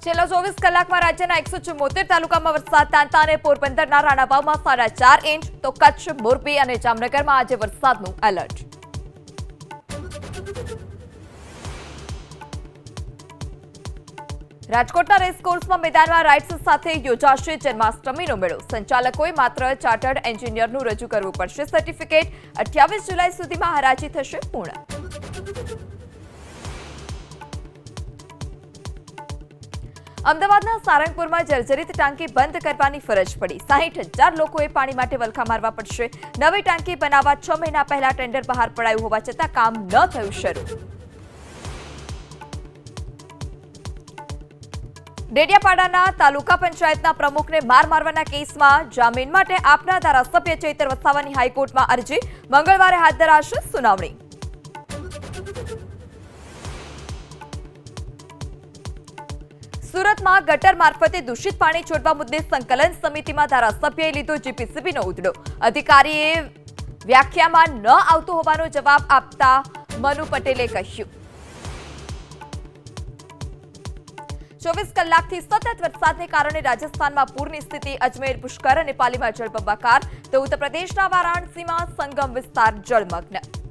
છેલ્લા 24 કલાકમાં રાજ્યના 174 તાલુકામાં વરસાદ તાંતા અને પોરબંદરના રાણાવાવમાં 4.5 ઇંચ તો કચ્છ, મોરબી અને જામનગરમાં આજે વરસાદનું એલર્ટ. રાજકોટના રેસકોર્સમાં મેદાનમાં રાઇડ્સ સાથે યોજાશે જન્માષ્ટમીનો મેળો. સંચાલકોએ માત્ર ચાર્ટર્ડ એન્જિનિયરનું રજૂ કરવું પડશે સર્ટિફિકેટ. 28 જુલાઈ સુધીમાં હરાજી થશે પૂર્ણ. અમદાવાદના સારંગપુરમાં જર્જરિત ટાંકી બંધ કરવાની ફરજ પડી. 60,000 લોકોએ પાણી માટે વલખા મારવા પડશે. નવી ટાંકી બનાવવા 6 મહિના પહેલા ટેન્ડર બહાર પડાયું હોવા છતાં કામ ન થયું શરૂ. ડેડિયાપાડાના તાલુકા પંચાયતના પ્રમુખને માર મારવાના કેસમાં જામીન માટે આપના ધારાસભ્ય ચૈતર વસાવાની હાઈકોર્ટમાં અરજી. મંગળવારે હાથ ધરાશે સુનાવણી. સુરતમાં ગટર મારફતે દૂષિત પાણી છોડવા મુદ્દે સંકલન સમિતિમાં ધારાસભ્યએ લીધો જીપીસીબીનો ઉધડો. અધિકારીએ વ્યાખ્યામાં ન આવતો હોવાનો જવાબ આપતા મનુ પટેલે કહ્યું. 24 કલાકથી સતત વરસાદને કારણે રાજસ્થાનમાં પૂરની સ્થિતિ. અજમેર, પુષ્કર અને પાલીમાં જળબંબાકાર તો ઉત્તર પ્રદેશના વારાણસીમાં સંગમ વિસ્તાર જળમગ્ન.